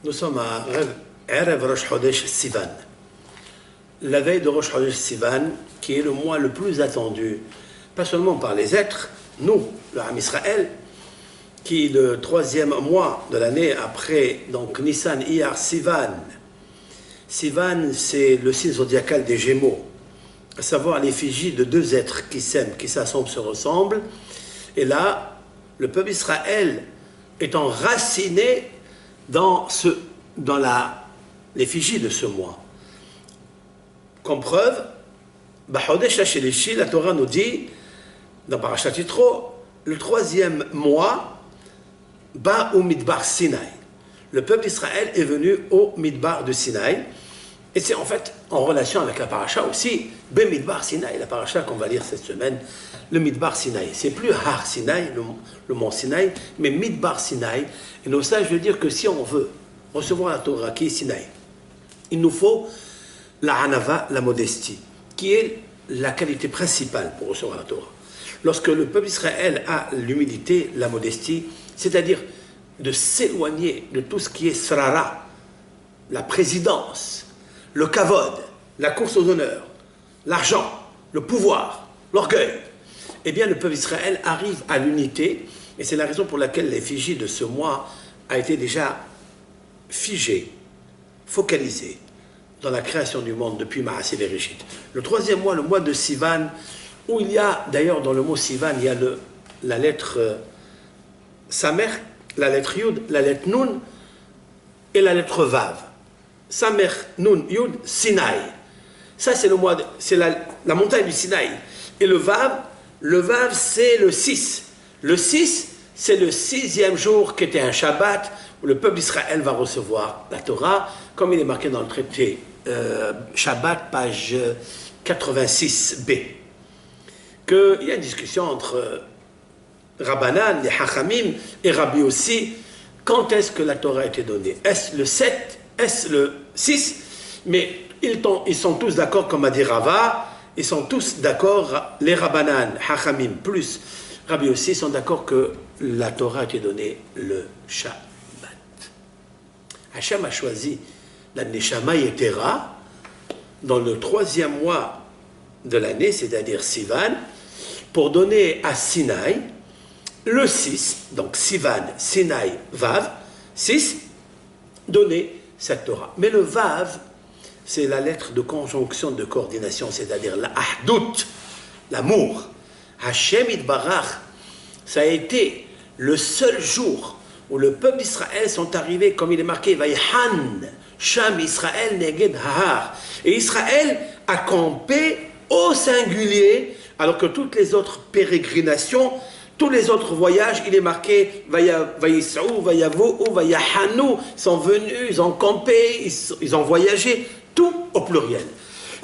Nous sommes à Erev Rosh Chodesh Sivan, la veille de Rosh Chodesh Sivan, qui est le mois le plus attendu, pas seulement par les êtres, nous, le Ham Israël, qui est le troisième mois de l'année après, donc Nissan, Iyar, Sivan. Sivan, c'est le signe zodiacal des Gémeaux, à savoir l'effigie de deux êtres qui s'aiment, qui s'assemblent, se ressemblent. Et là, le peuple Israël est enraciné dans l'effigie de ce mois. Comme preuve, B'Chodesh HaShelishi, la Torah nous dit, dans Parashat Yitro, le troisième mois, Ba'u Midbar Sinaï. Le peuple d'Israël est venu au Midbar de Sinaï, et c'est en fait en relation avec la Parasha aussi, Midbar Sinaï, la Parasha qu'on va lire cette semaine, le Midbar Sinaï. C'est plus Har Sinaï, le mont Sinaï, mais Midbar Sinaï. Et donc ça, je veux dire que si on veut recevoir la Torah qui est Sinaï, il nous faut la Hanava, la modestie, qui est la qualité principale pour recevoir la Torah. Lorsque le peuple d'Israël a l'humilité, la modestie, c'est-à-dire de s'éloigner de tout ce qui est srara, la présidence, le kavod, la course aux honneurs, l'argent, le pouvoir, l'orgueil, eh bien le peuple d'Israël arrive à l'unité, et c'est la raison pour laquelle l'effigie de ce mois a été déjà figée, focalisée dans la création du monde depuis Maaseh Bereshit. Le troisième mois, le mois de Sivan, où il y a, d'ailleurs dans le mot Sivan, il y a la lettre Samer, la lettre Yud, la lettre Nun et la lettre Vav. Samer, Nun, Yud, Sinaï. Ça c'est c'est la montagne du Sinaï. Et le Vav c'est le 6. Le 6, c'est le 6e jour qui était un Shabbat, où le peuple d'Israël va recevoir la Torah, comme il est marqué dans le traité Shabbat, page 86b. Qu'il y a une discussion entre Rabbanan, les Hachamim et Rabbi aussi, quand est-ce que la Torah a été donnée? Est-ce le 7? Est-ce le 6? Mais ils sont tous d'accord, comme a dit Rava, ils sont tous d'accord, les Rabbanan, Hachamim plus Rabbi aussi sont d'accord que la Torah a été donnée le Shabbat. Hachem a choisi la Neshama Yetera dans le troisième mois de l'année, c'est-à-dire Sivan, pour donner à Sinaï le 6, donc Sivan, Sinaï, Vav, 6, donner cette Torah. Mais le Vav, c'est la lettre de conjonction de coordination, c'est-à-dire la Ahdout, l'amour. Hachem Itbarach, ça a été le seul jour où le peuple d'Israël sont arrivés, comme il est marqué, Vayhan, Sham Israël Neged Hahar. Et Israël a campé au singulier, alors que toutes les autres pérégrinations, tous les autres voyages, il est marqué Vayis'ou, Vayavou, Vayahanu, ils sont venus, ils ont campé, ils ont voyagé, tout au pluriel.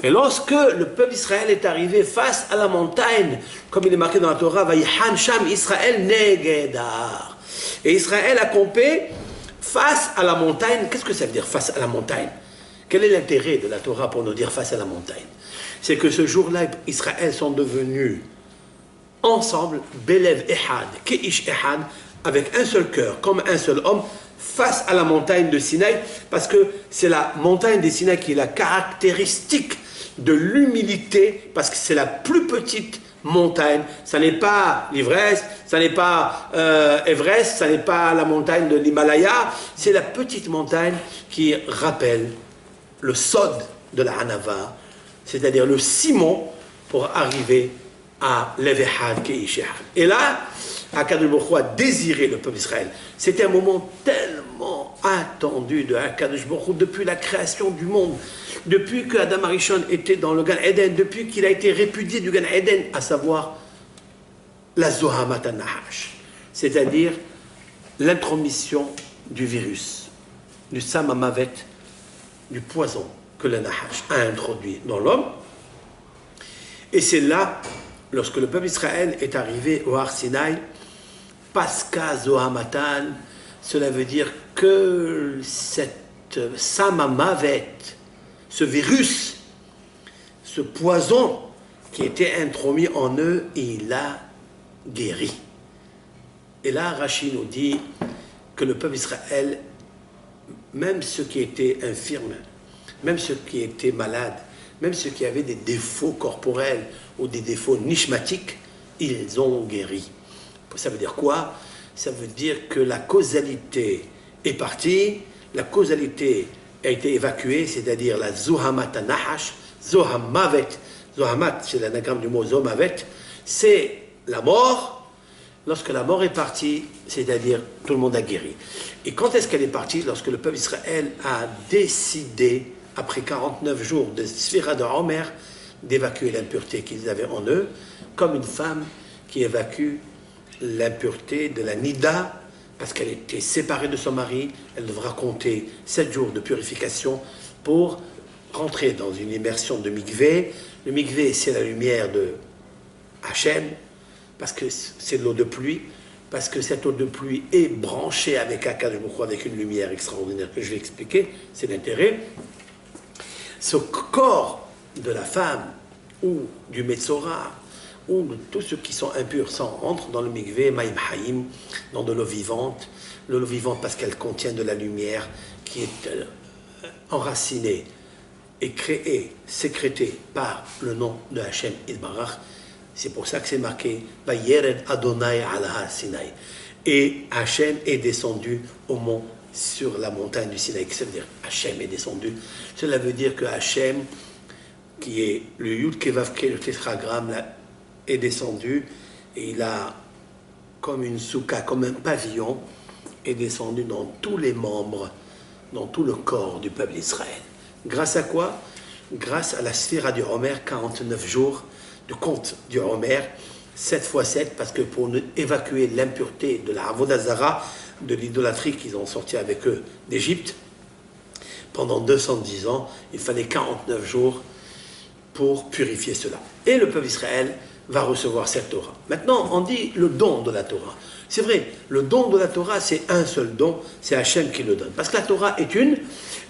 Et lorsque le peuple d'Israël est arrivé face à la montagne, comme il est marqué dans la Torah, Vayhan Sham Israël Negedar. Et Israël a campé face à la montagne. Qu'est-ce que ça veut dire face à la montagne? Quel est l'intérêt de la Torah pour nous dire face à la montagne? C'est que ce jour-là, Israël sont devenus ensemble, Belev Ehad, Keish Ehad, avec un seul cœur, comme un seul homme, face à la montagne de Sinaï, parce que c'est la montagne de Sinaï qui est la caractéristique de l'humilité, parce que c'est la plus petite montagne. Ça n'est pas l'Everest, ça n'est pas Everest, ça n'est pas la montagne de l'Himalaya, c'est la petite montagne qui rappelle le Sod de la Hanava, c'est-à-dire le ciment pour arriver à l'Evehad Keishehad. Et là, Akadosh Baruch Hu a désiré le peuple d'Israël. C'était un moment tellement attendu de Akadosh Baruch Hu depuis la création du monde, depuis que Adam Arishon était dans le Gan Eden, depuis qu'il a été répudié du Gan Eden, à savoir la Zohamat Nahash, c'est-à-dire l'intromission du virus, du Samamavet, du poison que le Nahash a introduit dans l'homme. Et c'est là, lorsque le peuple d'Israël est arrivé au Har Sinaï, Pascha Zohamatan, cela veut dire que cette Samamavet, ce virus, ce poison qui était intromis en eux, il a guéri. Et là, Rashi nous dit que le peuple d'Israël même ceux qui étaient infirmes, même ceux qui étaient malades, même ceux qui avaient des défauts corporels ou des défauts nishmatiques, ils ont guéri. Ça veut dire quoi? Ça veut dire que la causalité est partie, la causalité a été évacuée, c'est-à-dire la Zohamat Nahash, Zohamavet, Zohamat, c'est l'anagramme du mot Zohamavet, c'est la mort. Lorsque la mort est partie, c'est-à-dire tout le monde a guéri. Et quand est-ce qu'elle est partie? Lorsque le peuple d'Israël a décidé, après 49 jours de Sphira de Homer, d'évacuer l'impureté qu'ils avaient en eux, comme une femme qui évacue l'impureté de la Nida, parce qu'elle était séparée de son mari, elle devra compter 7 jours de purification pour rentrer dans une immersion de mikvé. Le mikvé, c'est la lumière de Hachem, parce que c'est de l'eau de pluie, parce que cette eau de pluie est branchée avec Akadosh Baruch Hu, avec une lumière extraordinaire que je vais expliquer, c'est l'intérêt. Ce corps de la femme, ou du Metzora, ou de tous ceux qui sont impurs rentrent dans le mikvé, Maïm Haïm, dans de l'eau vivante. L'eau vivante parce qu'elle contient de la lumière qui est enracinée et créée, sécrétée par le nom de Hachem Yitbarach. C'est pour ça que c'est marqué Vayered Adonai ala Sinaï. Et Hachem est descendu au mont sur la montagne du Sinaï. Ça veut dire Hachem est descendu. Cela veut dire que Hachem, qui est le Yud Kevavke, le tétragramme, est descendu et il a, comme une souka, comme un pavillon, est descendu dans tous les membres, dans tout le corps du peuple d'Israël. Grâce à quoi? Grâce à la sphère du Homer, 49 jours de compte du Homer, 7 x 7, parce que pour évacuer l'impureté de la Avodazara, de l'idolâtrie qu'ils ont sorti avec eux d'Égypte, pendant 210 ans, il fallait 49 jours pour purifier cela. Et le peuple d'Israël va recevoir cette Torah. Maintenant, on dit le don de la Torah. C'est vrai, le don de la Torah, c'est un seul don, c'est Hachem qui le donne. Parce que la Torah est une,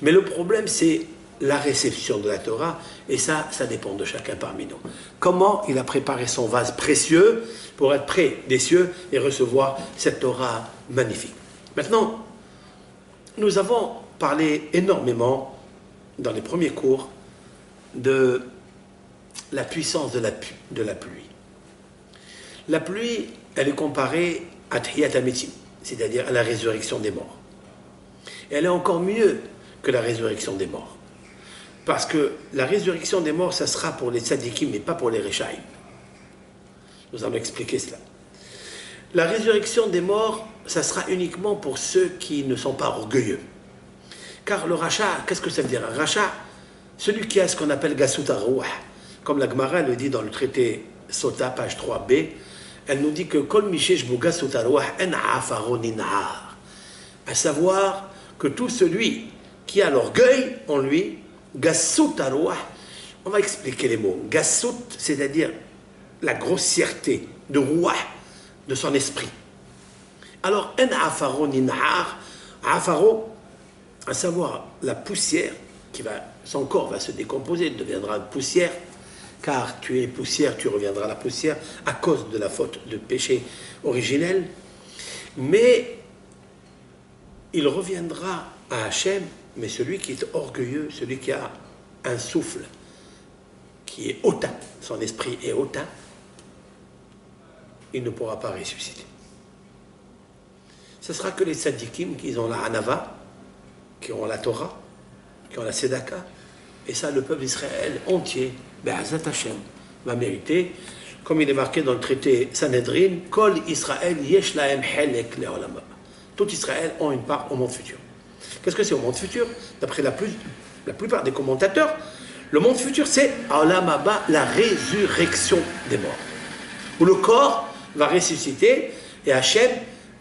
mais le problème, c'est la réception de la Torah, et ça dépend de chacun parmi nous. Comment il a préparé son vase précieux pour être près des cieux et recevoir cette Torah magnifique. Maintenant, nous avons parlé énormément, dans les premiers cours, de la puissance de la pluie. La pluie, elle est comparée à Tchiyat HaMetim, c'est-à-dire à la résurrection des morts. Et elle est encore mieux que la résurrection des morts. Parce que la résurrection des morts, ça sera pour les tzadikim, mais pas pour les rechaïm. Nous allons expliquer cela. La résurrection des morts, ça sera uniquement pour ceux qui ne sont pas orgueilleux. Car le rachat, qu'est-ce que ça veut dire? Un rachat, celui qui a ce qu'on appelle Gassut HaRouah, comme la Gemara le dit dans le traité Sota, page 3b, elle nous dit que Kol Mishesh Bu Gassut HaRouah En Afaro Nin'ar, à savoir que tout celui qui a l'orgueil en lui, Gassut HaRouah, on va expliquer les mots. Gassut, c'est-à-dire la grossièreté de Rouah, de son esprit. Alors, En Afaro Nin'ar, Afaro, à savoir la poussière, son corps va se décomposer, il deviendra poussière, car tu es poussière, tu reviendras à la poussière, à cause de la faute de péché originel. Mais il reviendra à Hachem, mais celui qui est orgueilleux, celui qui a un souffle qui est hautain, son esprit est hautain, il ne pourra pas ressusciter. Ce sera que les tzadikim qui ont la Hanava, qui ont la Torah, qui ont la Sedaka, et ça, le peuple d'Israël entier, Be'azat Hashem, va mériter, comme il est marqué dans le traité Sanhedrin, Kol Israël yesh lahem helek le'olam haba. Tout Israël ont une part au monde futur. Qu'est-ce que c'est au monde futur? D'après la plupart des commentateurs, le monde futur, c'est Olam haba, la résurrection des morts. Où le corps va ressusciter et Hachem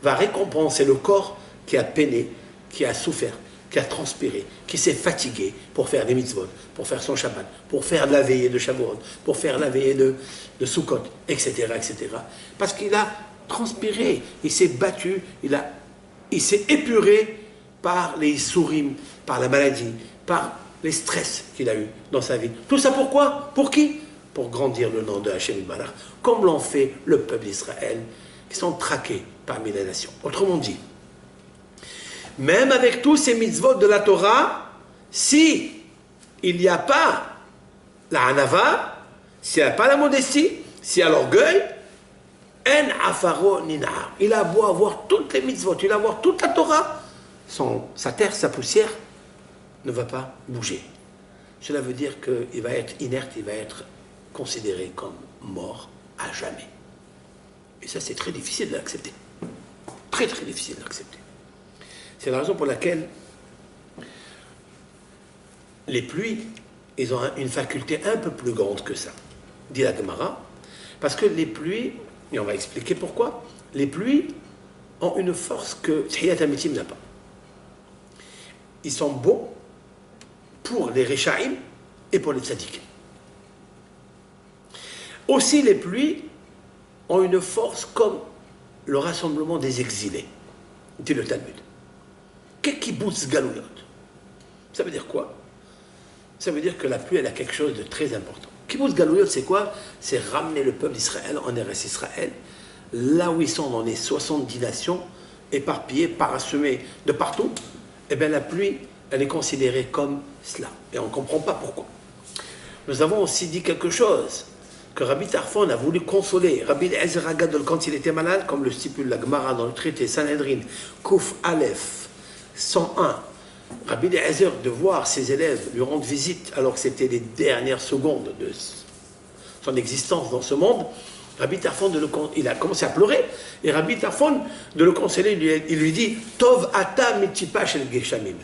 va récompenser le corps qui a peiné, qui a souffert, qui a transpiré, qui s'est fatigué pour faire des mitzvot, pour faire son Shabbat, pour faire la veillée de Shavuot, pour faire la veillée de Sukkot, etc., etc. Parce qu'il a transpiré, il s'est battu, il s'est épuré par les sourim, par la maladie, par les stress qu'il a eu dans sa vie. Tout ça pourquoi? Pour qui? Pour grandir le nom de Hachem Yitbarach, comme l'ont fait le peuple d'Israël, qui sont traqués parmi les nations. Autrement dit, Même avec tous ces mitzvot de la Torah, si il n'y a pas la hanava, s'il n'y a pas la modestie, s'il y a l'orgueil, en afaro nina. Il a beau avoir toutes les mitzvot, il a beau avoir toute la Torah, sa terre, sa poussière ne va pas bouger. Cela veut dire qu'il va être inerte, il va être considéré comme mort à jamais. Et ça, c'est très difficile de l'accepter. Très, très difficile de l'accepter. C'est la raison pour laquelle les pluies, ils ont une faculté un peu plus grande que ça, dit la Gemara, parce que les pluies, et on va expliquer pourquoi, les pluies ont une force que Tchiyat Amitim n'a pas. Ils sont bons pour les Réchaïm et pour les Tzadikim. Aussi, les pluies ont une force comme le rassemblement des exilés, dit le Talmud. Kekibutz Galouyot. Ça veut dire quoi? Ça veut dire que la pluie, elle a quelque chose de très important. Kibutz Galouyot, c'est quoi? C'est ramener le peuple d'Israël en Eretz Israël, là où ils sont dans les 70 nations, éparpillés, parsemés de partout. Eh bien, la pluie, elle est considérée comme cela. Et on ne comprend pas pourquoi. Nous avons aussi dit quelque chose, que Rabbi Tarfon a voulu consoler Rabbi Eliezer Hagadol quand il était malade, comme le stipule la Gemara dans le traité Sanhedrin, Kouf Aleph 101. Rabbi Eliezer, de voir ses élèves lui rendre visite alors que c'était les dernières secondes de son existence dans ce monde, Rabbi Tarfon, il a commencé à pleurer, et Rabbi Tarfon, de le consoler, il lui dit Tov ata mitipa shel geshamim.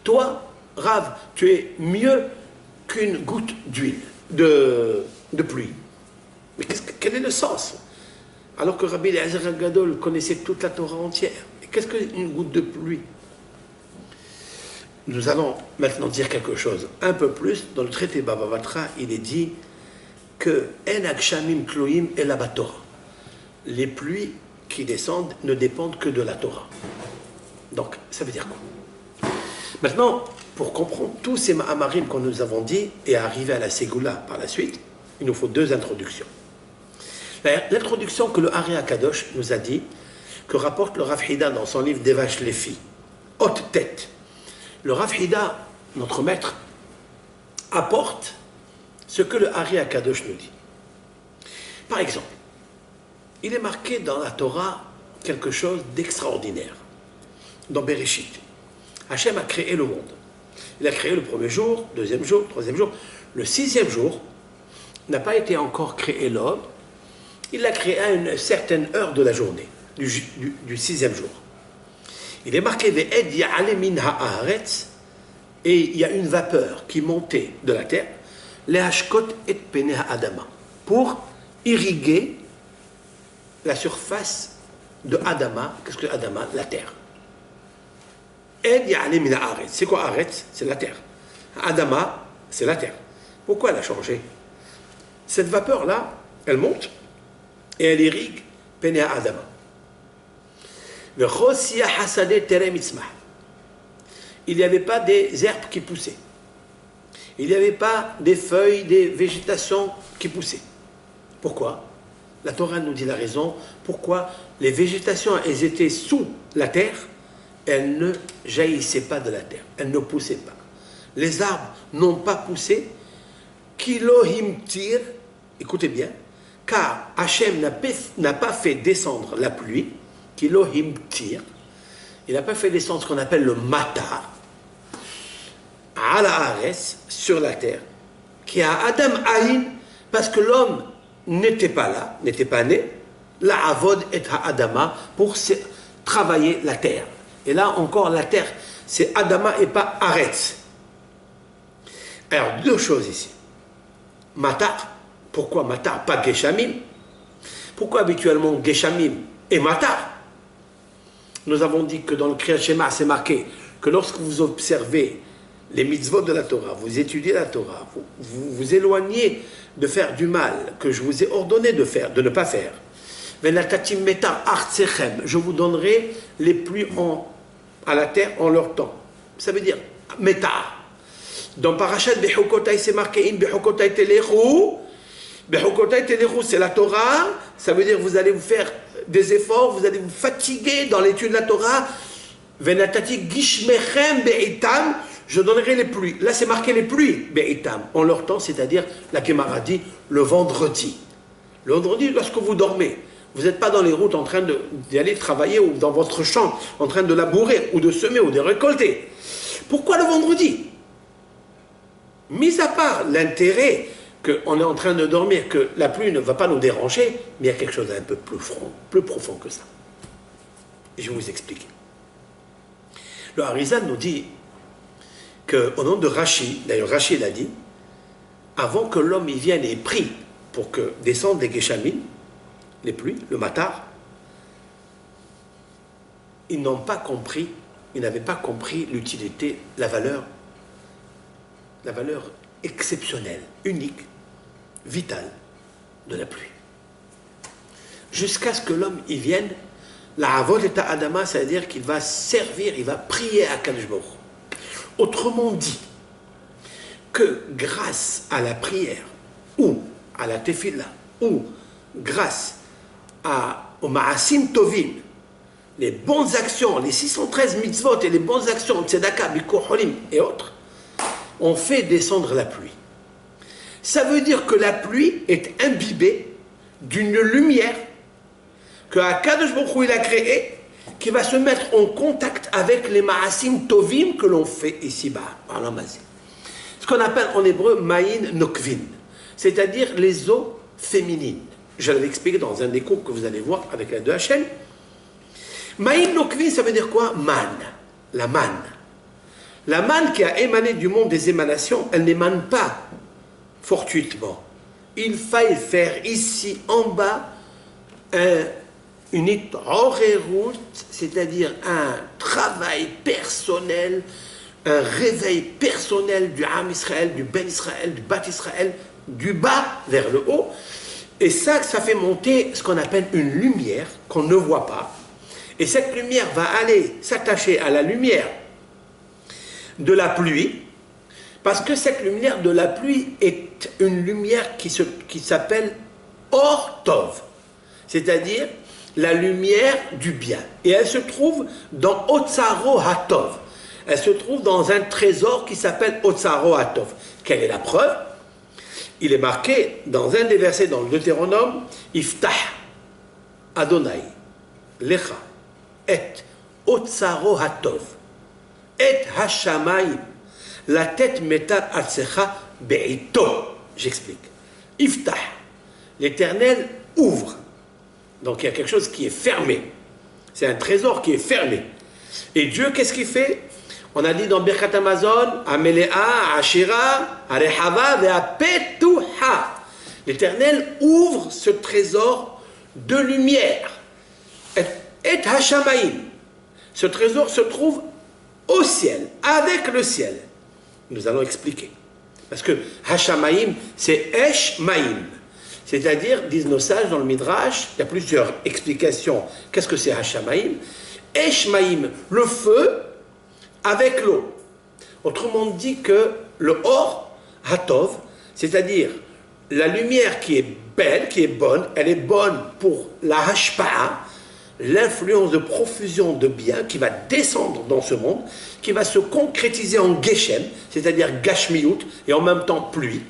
Toi, Rav, tu es mieux qu'une goutte d'huile, de pluie. Mais quel est le sens? Alors que Rabbi Eliezer Hagadol connaissait toute la Torah entière. Et qu'est-ce qu'une goutte de pluie? Nous allons maintenant dire quelque chose un peu plus. Dans le traité Baba Batra, il est dit que En Akshamim Kloim et la Torah. Les pluies qui descendent ne dépendent que de la Torah. Donc, ça veut dire quoi? Maintenant, pour comprendre tous ces ma'amarim que nous avons dit et arriver à la Ségoula par la suite, il nous faut deux introductions. L'introduction que le Ari Akadosh nous a dit, que rapporte le Rav Hida dans son livre Devash Lefi, haute tête. Le Rav Hida, notre maître, apporte ce que le Ari Akadosh nous dit. Par exemple, il est marqué dans la Torah quelque chose d'extraordinaire. Dans Bereshit, Hachem a créé le monde. Il a créé le premier jour, deuxième jour, troisième jour. Le sixième jour n'a pas été encore créé l'homme. Il l'a créé à une certaine heure de la journée, du sixième jour. Il est marqué Ve'ed ya'ale min ha'aretz, et il y a une vapeur qui montait de la terre, le'ashkot et pene ha'adama, pour irriguer la surface de Adama. Qu'est-ce que Adama? La terre. Ed ya'ale min ha'aretz. C'est quoi ha'aretz? C'est la terre. Adama, c'est la terre. Pourquoi elle a changé? Cette vapeur-là, elle monte et elle irrigue Pene Adama. Il n'y avait pas des herbes qui poussaient. Il n'y avait pas des feuilles, des végétations qui poussaient. Pourquoi? La Torah nous dit la raison. Pourquoi les végétations, elles étaient sous la terre, elles ne jaillissaient pas de la terre, elles ne poussaient pas. Les arbres n'ont pas poussé. Kilohim tir, écoutez bien, car Hachem n'a pas fait descendre la pluie, Kilohim tir, il n'a pas fait descendre ce qu'on appelle le matar, à la Haaretz, sur la terre, qui a Adam Aïn, parce que l'homme n'était pas là, n'était pas né, la Avod et Adama, pour travailler la terre. Et là encore, la terre, c'est Adama et pas Haaretz. Alors, deux choses ici. Matar, pourquoi Matar, pas Geshamim? Pourquoi habituellement Geshamim et Matar? Nous avons dit que dans le Kriyat Shema, c'est marqué que lorsque vous observez les mitzvot de la Torah, vous étudiez la Torah, vous vous éloignez de faire du mal que je vous ai ordonné de faire, de ne pas faire. Je vous donnerai les pluies à la terre en leur temps. Ça veut dire Metar. Dans Parashat Bechukotai, c'est marqué In Bechukotai Telechu. Bechukotai Telechu, c'est la Torah. Ça veut dire que vous allez vous faire des efforts, vous allez vous fatiguer dans l'étude de la Torah. Venatati gishmechem be'itam, je donnerai les pluies. Là, c'est marqué les pluies, be'itam, en leur temps, c'est-à-dire, la Gemara dit, le vendredi. Le vendredi, lorsque vous dormez, vous n'êtes pas dans les routes en train d'y aller travailler ou dans votre champ, en train de labourer ou de semer ou de récolter. Pourquoi le vendredi? Mis à part l'intérêt qu'on est en train de dormir, que la pluie ne va pas nous déranger, mais il y a quelque chose d'un peu plus profond que ça. Et je vais vous expliquer. Le Harizan nous dit qu'au nom de Rachid, d'ailleurs Rachid l'a dit, avant que l'homme y vienne et prie pour que descendent les Geshamim, les pluies, le matar, ils n'ont pas compris, ils n'avaient pas compris l'utilité, la valeur exceptionnelle, unique, vitale de la pluie. Jusqu'à ce que l'homme y vienne, la avod et adama, c'est-à-dire qu'il va servir, il va prier à Kadosh Baruch Hu. Autrement dit, que grâce à la prière, ou à la tefillah, ou grâce au ma'asim tovim, les bonnes actions, les 613 mitzvot et les bonnes actions, tzedaka, bikur holim et autres, on fait descendre la pluie. Ça veut dire que la pluie est imbibée d'une lumière que Akadosh Baruch Hu il a créée, qui va se mettre en contact avec les ma'asim tovim que l'on fait ici-bas, par l'amazé. Ce qu'on appelle en hébreu ma'in nokvin, c'est-à-dire les eaux féminines. Je l'avais expliqué dans un des cours que vous allez voir avec la 2HL. Ma'in nokvin, ça veut dire quoi? Man, la manne. La manne qui a émané du monde des émanations, elle n'émane pas fortuitement. Il faille faire ici en bas une it'orerut, c'est-à-dire un travail personnel, un réveil personnel du Am Israël, du Ben Israël, du Bat Israël, du bas vers le haut. Et ça fait monter ce qu'on appelle une lumière qu'on ne voit pas. Et cette lumière va aller s'attacher à la lumière de la pluie, parce que cette lumière de la pluie est une lumière qui s'appelle Or Tov, c'est-à-dire la lumière du bien. Et elle se trouve dans Otsaro Hatov. Elle se trouve dans un trésor qui s'appelle Otsaro Hatov. Quelle est la preuve? Il est marqué dans un des versets dans le Deutéronome, Iftah Adonai Lecha et Otsaro Hatov et Hashamayim la tête metat atsecha be'ito. J'explique. Iftah, l'Éternel ouvre. Donc il y a quelque chose qui est fermé. C'est un trésor qui est fermé. Et Dieu, qu'est-ce qu'il fait? On a dit dans Birkat Amazon, Amelea, Ashira, Arehava, Ve'apetuha. L'Éternel ouvre ce trésor de lumière. Et Hashamayim. Ce trésor se trouve au ciel, avec le ciel. Nous allons expliquer. Parce que Hashamayim, c'est Eshmaim. C'est-à-dire, disent nos sages dans le Midrash, il y a plusieurs explications. Qu'est-ce que c'est Hashamayim? Eshmaim, le feu avec l'eau. Autrement dit que le Or Hatov, c'est-à-dire la lumière qui est belle, qui est bonne, elle est bonne pour la Hashpa'a, l'influence de profusion de bien qui va descendre dans ce monde, qui va se concrétiser en Geshem, c'est-à-dire Gashmiut, et en même temps pluie.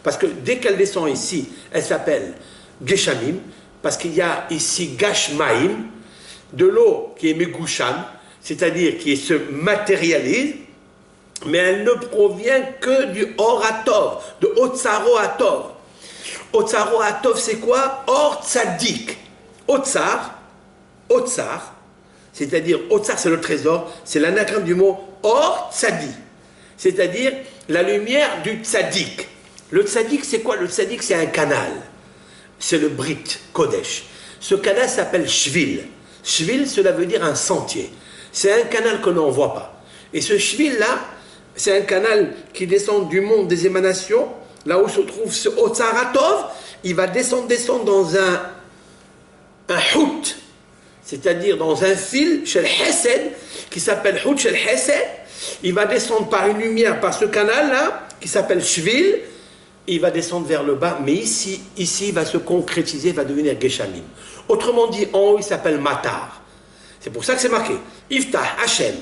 Parce que dès qu'elle descend ici, elle s'appelle Geshamim, parce qu'il y a ici Gashmaim, de l'eau qui est Megusham, c'est-à-dire qui se matérialise, mais elle ne provient que du Or Hatov, de Otsaro Hatov. Otsaro Hatov, c'est quoi? Or Tzadik. Otsar, c'est-à-dire Otsar, c'est le trésor, c'est l'anagramme du mot Or Tzadi, c'est-à-dire la lumière du Tzadik. Le Tzadik, c'est quoi? Le Tzadik, c'est un canal. C'est le Brit Kodesh. Ce canal s'appelle Shvil. Shvil, cela veut dire un sentier. C'est un canal que l'on ne voit pas. Et ce Shvil-là, c'est un canal qui descend du monde des émanations, là où se trouve ce Otsar Hatov. Il va descendre dans un hout, c'est-à-dire dans un fil chez le Hesed, qui s'appelle Hout chez le Hesed. Il va descendre par une lumière, par ce canal-là, qui s'appelle Shvil. Il va descendre vers le bas, mais ici, il va se concrétiser, il va devenir Geshamim. Autrement dit, en haut, il s'appelle Matar. C'est pour ça que c'est marqué. Iftah Hashem,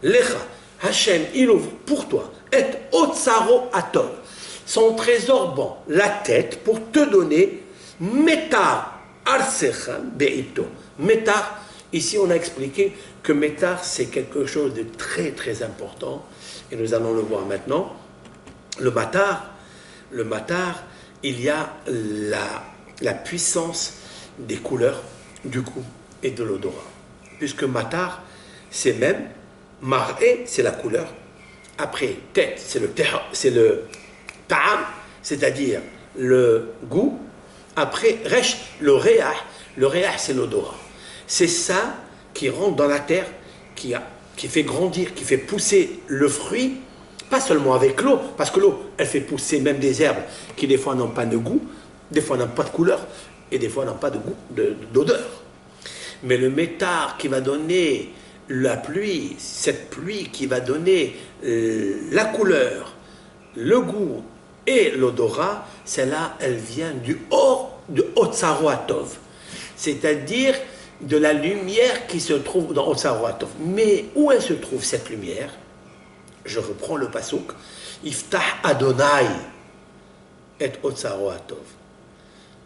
Lecha, Hashem, il ouvre pour toi, et Otsaro Atov, son trésor bon, la tête, pour te donner Metar Arsecham Beito. Metar, ici on a expliqué que Metar c'est quelque chose de très très important, et nous allons le voir maintenant. Le matar, il y a la puissance des couleurs, du goût et de l'odorat. Puisque matar, c'est même, mar'e, c'est la couleur. Après, tête, c'est le ta'am, c'est-à-dire le goût. Après, resh, le réah, c'est l'odorat. C'est ça qui rentre dans la terre, qui fait grandir, qui fait pousser le fruit, pas seulement avec l'eau, parce que l'eau, elle fait pousser même des herbes qui des fois n'ont pas de goût, des fois n'ont pas de couleur, et des fois n'ont pas de goût, d'odeur. Mais le métar qui va donner la pluie, cette pluie qui va donner la couleur, le goût et l'odorat, celle-là, elle vient du Otsaro Atov, c'est-à-dire de la lumière qui se trouve dans Otsaro Atov. Mais où elle se trouve cette lumière? Je reprends le pasuk. Iftah Adonai et Otsaro Atov.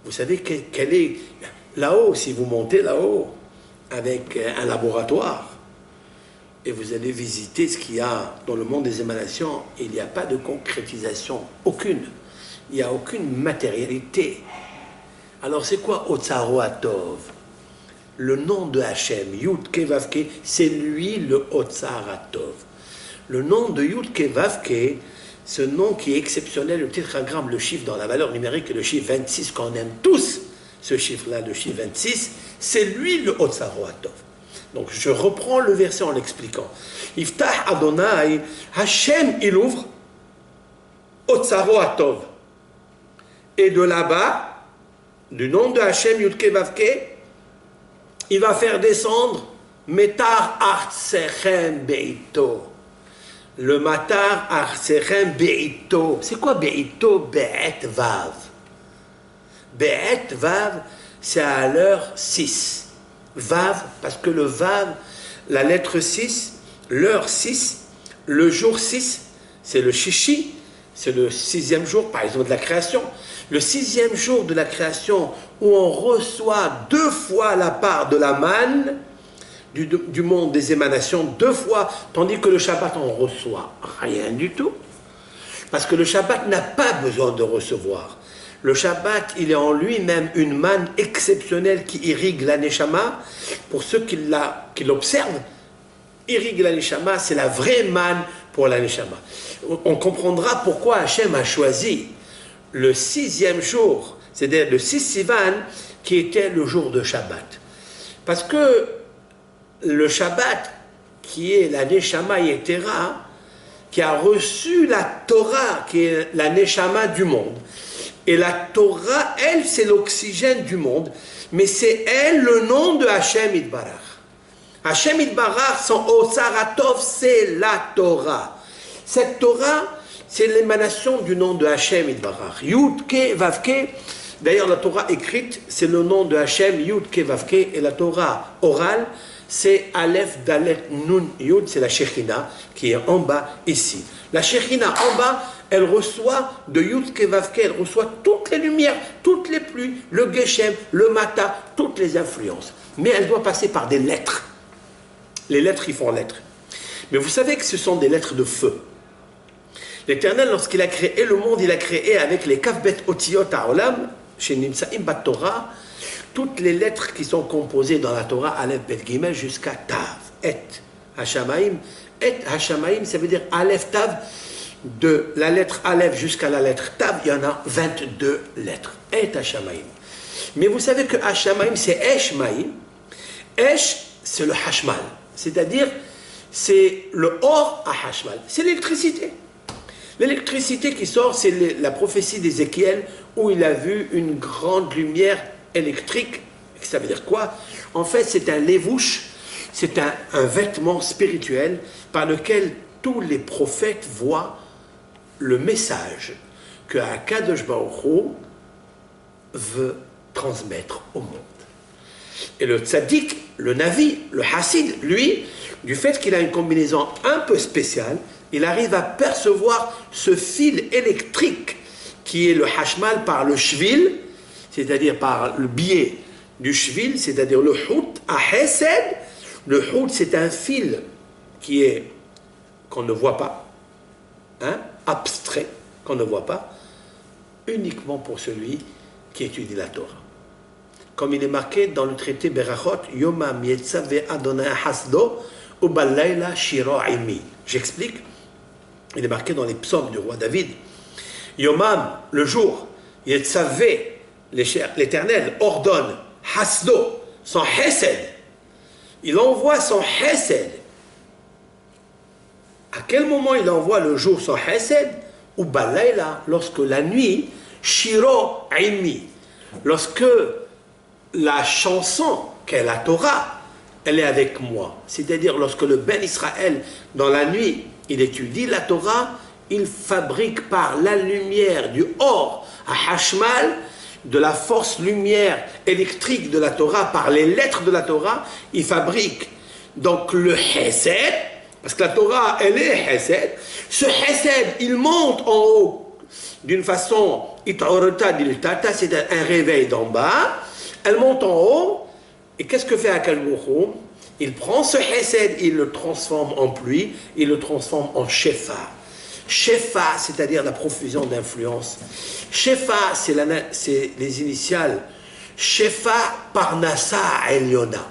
Vous savez quel est là-haut, si vous montez là-haut avec un laboratoire et vous allez visiter ce qu'il y a dans le monde des émanations, il n'y a pas de concrétisation, aucune. Il n'y a aucune matérialité. Alors c'est quoi Otsaro Atov? Le nom de Hachem, Yud Ke Vav Ke, c'est lui le Otsar Atov. Le nom de Yud Ke Vav Ke, ce nom qui est exceptionnel, le tétragramme, le chiffre dans la valeur numérique, le chiffre 26, qu'on aime tous, ce chiffre-là, le chiffre 26, c'est lui le Otsaro Atov. Donc je reprends le verset en l'expliquant. Iftah Adonai, Hachem il ouvre Otsaro Atov. Et de là-bas, du nom de Hachem Yud Ke Vav Ke, il va faire descendre Metar Arsechem Beito. Le Matar Arsechem Beito. C'est quoi Beito? Be'et Vav. Be'et Vav, c'est à l'heure 6. Vav, parce que le Vav, la lettre 6, l'heure 6, le jour 6, c'est le Shishi, c'est le 6e jour, par exemple, de la création. Le 6e jour de la création, où on reçoit 2 fois la part de la manne du monde des émanations, 2 fois, tandis que le Shabbat, on reçoit rien du tout. Parce que le Shabbat n'a pas besoin de recevoir. Le Shabbat, il est en lui-même une manne exceptionnelle qui irrigue la Neshama. Pour ceux qui l'observent, irrigue la Neshama, c'est la vraie manne pour la Neshama. On comprendra pourquoi Hachem a choisi le 6e jour, c'est-à-dire le 6 Sivan, qui était le jour de Shabbat. Parce que le Shabbat, qui est la Neshama Yetera, qui a reçu la Torah, qui est la Neshama du monde. Et la Torah, elle, c'est l'oxygène du monde, mais c'est elle le nom de Hachem Yitbarach. Hachem Yitbarach, son Otsar Atov, c'est la Torah. Cette Torah, c'est l'émanation du nom de Hachem Yitbarach. Yud Ke Vav Ke, d'ailleurs la Torah écrite, c'est le nom de Hachem, Yud Ke Vav Ke, et la Torah orale, c'est Aleph Dalet Nun Yud, c'est la Shekhinah qui est en bas ici. La Shekhinah en bas, elle reçoit de Yud Ke Vav Ke, elle reçoit toutes les lumières, toutes les pluies, le Geshem, le Mata, toutes les influences. Mais elle doit passer par des lettres. Les lettres, ils font lettres. Mais vous savez que ce sont des lettres de feu. L'Éternel, lorsqu'il a créé le monde, il a créé avec les Kafbet Otiyot Ha'olam, chez Nimsaim Bat Torah, toutes les lettres qui sont composées dans la Torah, Aleph Bet Gimel, jusqu'à Tav, Et Hashamaim. Et Hashamaim, ça veut dire Aleph Tav, de la lettre Aleph jusqu'à la lettre Tav, il y en a 22 lettres. Et Hashamaim. Mais vous savez que Hashamaim, c'est Eshmaim. Esh, c'est le Hashmal. C'est-à-dire, c'est le or à Hashmal. C'est l'électricité. L'électricité qui sort, c'est la prophétie d'Ézéchiel où il a vu une grande lumière électrique. Ça veut dire quoi? En fait, c'est un lévouche, c'est un vêtement spirituel par lequel tous les prophètes voient le message que Akadosh Baruch Hu veut transmettre au monde. Et le tzaddik, le navi, le hassid, lui, du fait qu'il a une combinaison un peu spéciale, il arrive à percevoir ce fil électrique qui est le hashmal par le shvil, c'est-à-dire par le biais du shvil, c'est-à-dire le hout à hesed. Le hout, c'est un fil qu'on ne voit pas, hein, abstrait, qu'on ne voit pas, uniquement pour celui qui étudie la Torah. Comme il est marqué dans le traité Berachot, Yomam Yetzave Adonai Hasdo Ubalayla Shiro Imi. J'explique. Il est marqué dans les psaumes du roi David. Yomam, le jour, Yetzave, l'Éternel ordonne Hasdo, son Hesed. Il envoie son Hesed. À quel moment il envoie le jour son Hesed? Ubalayla, lorsque la nuit, Shiro Imi. Lorsque la chanson qu'est la Torah, elle est avec moi. C'est-à-dire lorsque le Ben Israël, dans la nuit, il étudie la Torah, il fabrique par la lumière du or à Hashmal, de la force lumière électrique de la Torah, par les lettres de la Torah, il fabrique donc le Hesed, parce que la Torah, elle est Hesed. Ce Hesed, il monte en haut d'une façon, c'est un réveil d'en bas. Elle monte en haut, et qu'est-ce que fait Akadosh Baruch Hu? Il prend ce Hesed, il le transforme en pluie, il le transforme en Shefa. Shefa, c'est-à-dire la profusion d'influence. Shefa, c'est les initiales Shefa Parnassa Eliona.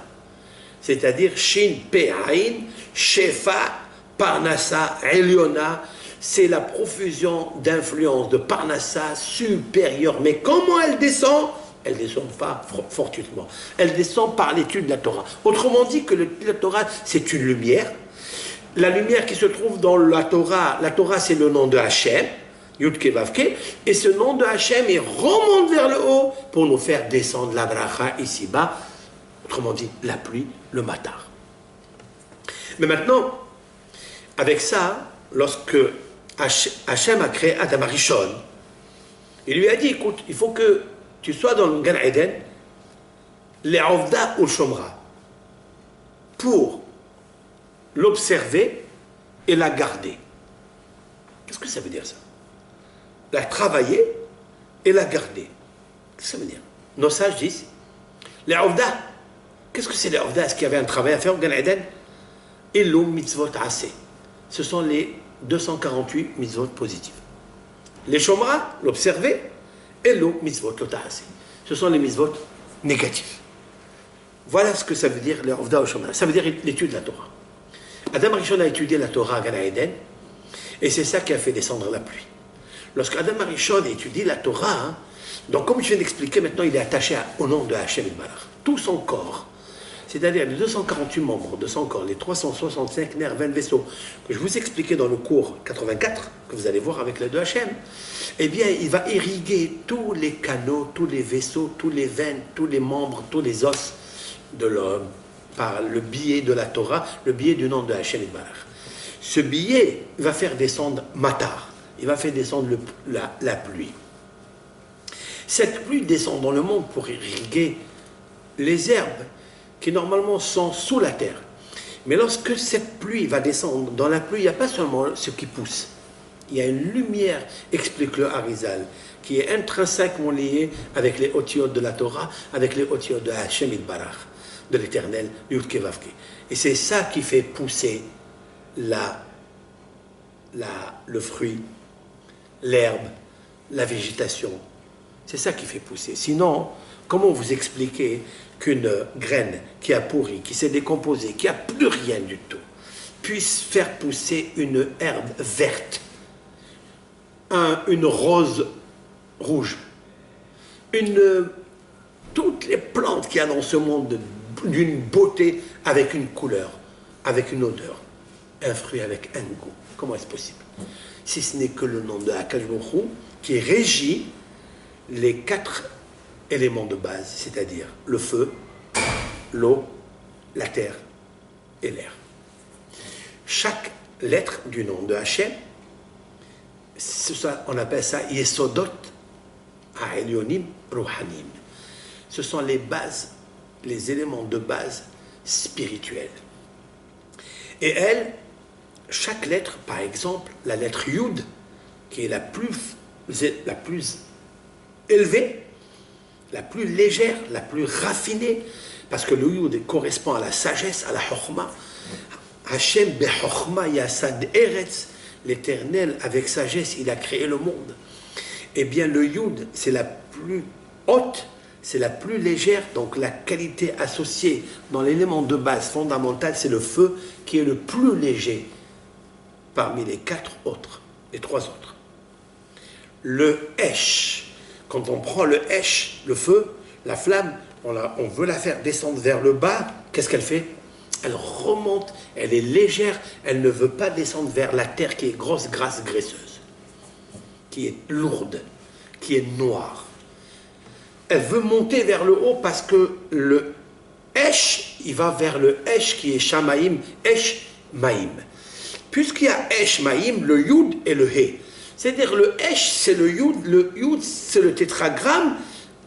C'est-à-dire Shin Pe Ain, Shefa Parnassa Eliona. C'est la profusion d'influence de Parnassa supérieure. Mais comment elle descend? Elle ne descend pas fortuitement. Elle descend par l'étude de la Torah. Autrement dit que la Torah, c'est une lumière. La lumière qui se trouve dans la Torah c'est le nom de Hachem, Yud-Ke Vav-Ke, et ce nom de Hachem, il remonte vers le haut pour nous faire descendre la bracha ici-bas, autrement dit, la pluie, le matar. Mais maintenant, avec ça, lorsque Hachem a créé Adam Arishon, il lui a dit, écoute, il faut que tu sois dans le Gan Eden, les Ovda ou Shomra, pour l'observer et la garder. Qu'est-ce que ça veut dire ça? La travailler et la garder. Qu'est-ce que ça veut dire? Nos sages disent, les Ovda, qu'est-ce que c'est les Ovda? Est-ce qu'il y avait un travail à faire au Gan Eden? Ilum mitzvot assez. Ce sont les 248 mitzvot positives. Les Shomra, l'observer, Ilum mitzvot assez. Ce sont les mitzvot négatifs. Voilà ce que ça veut dire les Ovda ou Shomra. Ça veut dire l'étude de la Torah. Adam Arishon a étudié la Torah à Gan Eden, et c'est ça qui a fait descendre la pluie. Lorsque Adam Arishon étudie la Torah, donc comme je viens d'expliquer, maintenant il est attaché au nom de Hachem Yitbarach. Tout son corps, c'est-à-dire les 248 membres de son corps, les 365 nerfs, 20 vaisseaux, que je vous expliquais dans le cours 84, que vous allez voir avec les deux Hachem, eh bien il va irriguer tous les canaux, tous les vaisseaux, tous les veines, tous les membres, tous les os de l'homme, par le biais de la Torah, le biais du nom de Hachem Yitbarach. Ce biais va faire descendre Matar, il va faire descendre la pluie. Cette pluie descend dans le monde pour irriguer les herbes qui normalement sont sous la terre. Mais lorsque cette pluie va descendre, dans la pluie, il n'y a pas seulement ce qui pousse. Il y a une lumière, explique le Harizal, qui est intrinsèquement liée avec les otiotes de la Torah, avec les otiotes de Hachem Yitbarach, de l'Éternel, Yud-Ke Vav-Ke. Et c'est ça qui fait pousser le fruit, l'herbe, la végétation. C'est ça qui fait pousser. Sinon, comment vous expliquer qu'une graine qui a pourri, qui s'est décomposée, qui n'a plus rien du tout, puisse faire pousser une herbe verte, une rose rouge, toutes les plantes qu'il y a dans ce monde d'une beauté avec une couleur, avec une odeur, un fruit avec un goût. Comment est-ce possible? Si ce n'est que le nom de Akadosh Baruch Hu qui régit les 4 éléments de base, c'est-à-dire le feu, l'eau, la terre et l'air. Chaque lettre du nom de Hachem, on appelle ça Yesodot Ha'elyonim Ruhanim. Ce sont les bases les éléments de base spirituels. Et elle, chaque lettre, par exemple, la lettre Yud, qui est la plus élevée, la plus légère, la plus raffinée, parce que le Yud correspond à la sagesse, à la Chokhma. Hachem bechokhma yasad eretz, l'Éternel avec sagesse, il a créé le monde. Eh bien, le Yud, c'est la plus haute, c'est la plus légère, donc la qualité associée dans l'élément de base fondamental, c'est le feu qui est le plus léger parmi les trois autres. Le Esh, quand on prend le Esh, le feu, la flamme, on veut la faire descendre vers le bas, qu'est-ce qu'elle fait? Elle remonte, elle est légère, elle ne veut pas descendre vers la terre qui est grosse, grasse, graisseuse, qui est lourde, qui est noire. Elle veut monter vers le haut parce que le Esh, il va vers le Esh qui est Shamaïm, Esh Maïm. Puisqu'il y a Esh Maïm, le Yud et le He. C'est-à-dire le Esh, c'est le Yud, c'est le tétragramme,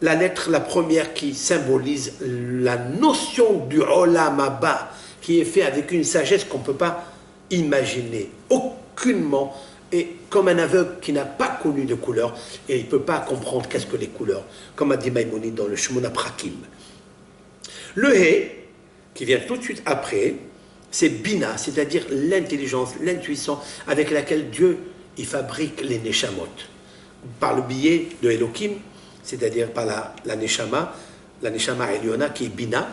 la lettre, la première qui symbolise la notion du Olam Haba, qui est fait avec une sagesse qu'on ne peut pas imaginer, aucunement, et comme un aveugle qui n'a pas connu de couleurs, et il ne peut pas comprendre qu'est-ce que les couleurs, comme a dit Maïmonide dans le Shemona Prakim. Le He, qui vient tout de suite après, c'est Bina, c'est-à-dire l'intelligence, l'intuition avec laquelle Dieu il fabrique les Neshamot. Par le biais de Elohim, c'est-à-dire par la Neshama Eliona qui est Bina,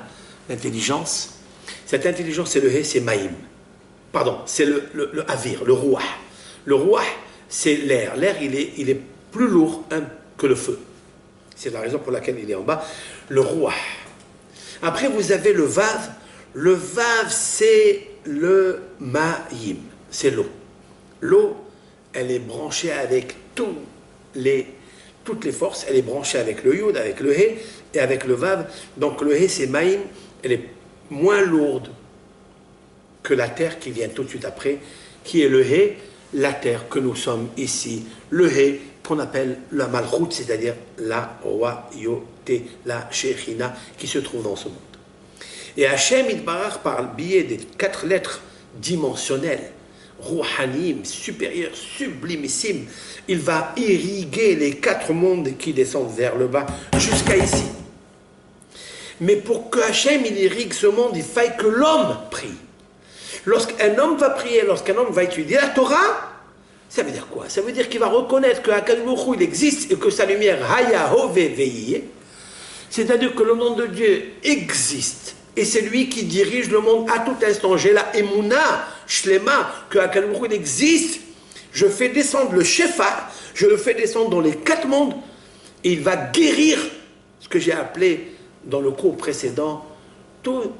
l'intelligence. Cette intelligence, c'est le He, c'est Maïm. Pardon, c'est le Avir, le Ruach. Le Ruach, c'est l'air. L'air, il est plus lourd que le feu. C'est la raison pour laquelle il est en bas. Le Ruach. Après, vous avez le Vav. Le Vav, c'est le Maïm. C'est l'eau. L'eau, elle est branchée avec toutes les forces. Elle est branchée avec le Yud, avec le He et avec le Vav. Donc le He, c'est Maïm. Elle est moins lourde que la terre qui vient tout de suite après, qui est le He, la terre que nous sommes ici. Le He, qu'on appelle la Malchut, c'est-à-dire la royauté, la Shechina, qui se trouve dans ce monde. Et Hachem Yitbarach, par le biais des 4 lettres dimensionnelles, Rouhanim, supérieur, sublimissime, il va irriguer les 4 mondes qui descendent vers le bas jusqu'à ici. Mais pour que Hachem il irrigue ce monde, il faille que l'homme prie. Lorsqu'un homme va prier, lorsqu'un homme va étudier la Torah, ça veut dire quoi? Ça veut dire qu'il va reconnaître que HaKadosh Baruch Hu, il existe et que sa lumière, Haya Hove Veiyeh, c'est-à-dire que le nom de Dieu existe. Et c'est lui qui dirige le monde à tout instant. J'ai la Emouna, Shlema, que HaKadosh Baruch Hu, il existe. Je fais descendre le Shefa, je le fais descendre dans les 4 mondes, et il va guérir ce que j'ai appelé dans le cours précédent, tous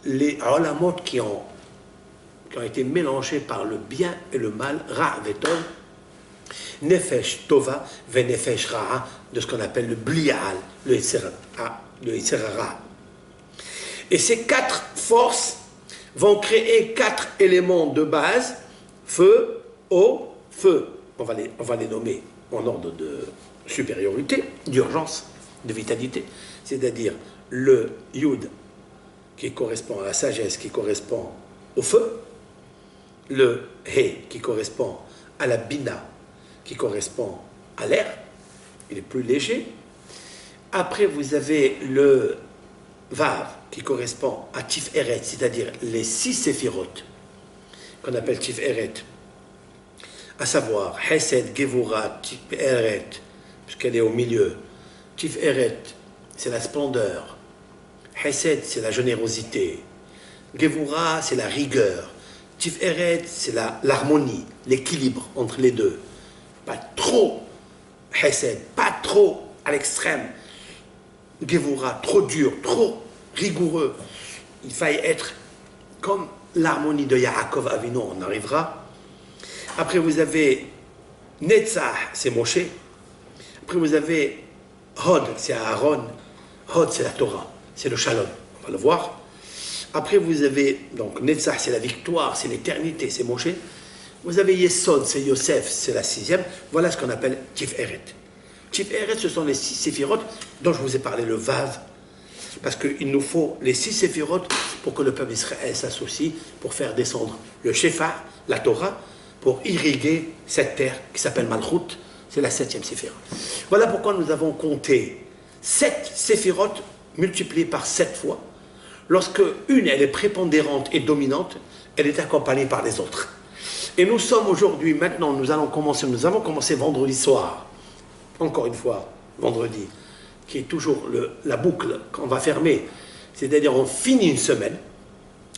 les olamot qui ont été mélangés par le bien et le mal, Ra Vetov, Nefesh Tova, Venefesh Ra'a, de ce qu'on appelle le Blial, le Yitzhara. Et ces 4 forces vont créer 4 éléments de base, feu, eau, feu. On va les nommer en ordre de supériorité, d'urgence, de vitalité, c'est-à-dire le Yud qui correspond à la sagesse, qui correspond au feu, le He qui correspond à la Bina, qui correspond à l'air, il est plus léger. Après, vous avez le Vav qui correspond à Tiferet, c'est-à-dire les 6 séphirotes qu'on appelle Tiferet, à savoir Hesed, Gevura, Tiferet, puisqu'elle est au milieu. Tiferet, c'est la splendeur. Hesed, c'est la générosité. Gevura, c'est la rigueur. Tiferet, c'est l'harmonie, l'équilibre entre les deux. Pas trop Hesed, pas trop à l'extrême. Gevura, trop dur, trop rigoureux. Il faille être comme l'harmonie de Yaakov Avinu, on arrivera. Après, vous avez Netzach, c'est Moshe. Après, vous avez Hod, c'est Aaron. Hod, c'est la Torah, c'est le Shalom. On va le voir. Après, vous avez, donc, Netzach, c'est la victoire, c'est l'éternité, c'est Moshe. Vous avez Yesod, c'est Yosef, c'est la 6e. Voilà ce qu'on appelle Tiferet. Tiferet, ce sont les 6 séphirotes dont je vous ai parlé, le Vav. Parce qu'il nous faut les 6 séphirotes pour que le peuple d'Israël s'associe pour faire descendre le Shephar, la Torah, pour irriguer cette terre qui s'appelle Malchut. C'est la 7e séphirote. Voilà pourquoi nous avons compté 7 séphirotes multipliées par 7 fois. Lorsque une, elle est prépondérante et dominante, elle est accompagnée par les autres. Et nous sommes aujourd'hui, maintenant, nous avons commencé vendredi soir, encore une fois, vendredi, qui est toujours la boucle qu'on va fermer, c'est-à-dire on finit une semaine.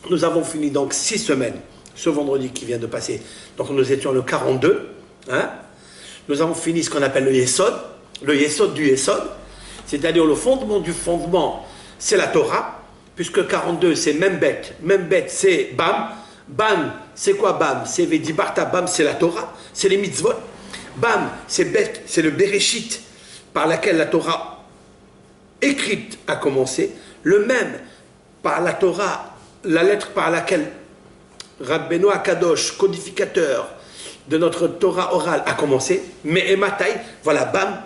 Nous avons fini donc 6 semaines, ce vendredi qui vient de passer. Donc nous étions le 42, hein. Nous avons fini ce qu'on appelle le Yesod du Yesod, c'est-à-dire le fondement du fondement, c'est la Torah, puisque 42 c'est même bête c'est Bam. Bam, c'est quoi Bam? C'est Vedibarta, Bam c'est la Torah, c'est les mitzvot. Bam, c'est bête, c'est le Bereshit, par laquelle la Torah écrite a commencé. Le même, par la Torah, la lettre par laquelle Rabbeinu Akadosh, codificateur de notre Torah orale, a commencé. Mais Ematai, voilà, Bam.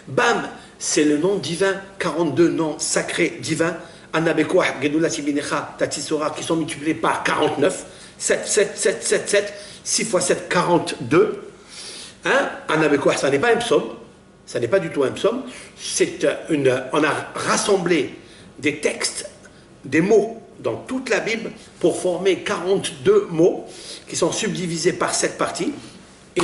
Bam, c'est le nom divin, 42 noms sacrés divins, Anabekoah, Gedula Sibinecha, Tatisora, qui sont multipliés par 49. 7, 7, 7, 7, 7, 6 fois 7, 42. Hein? Anabekoah, ça n'est pas un psaume, ça n'est pas du tout un psaume. On a rassemblé des textes, des mots dans toute la Bible pour former 42 mots qui sont subdivisés par 7 parties. Et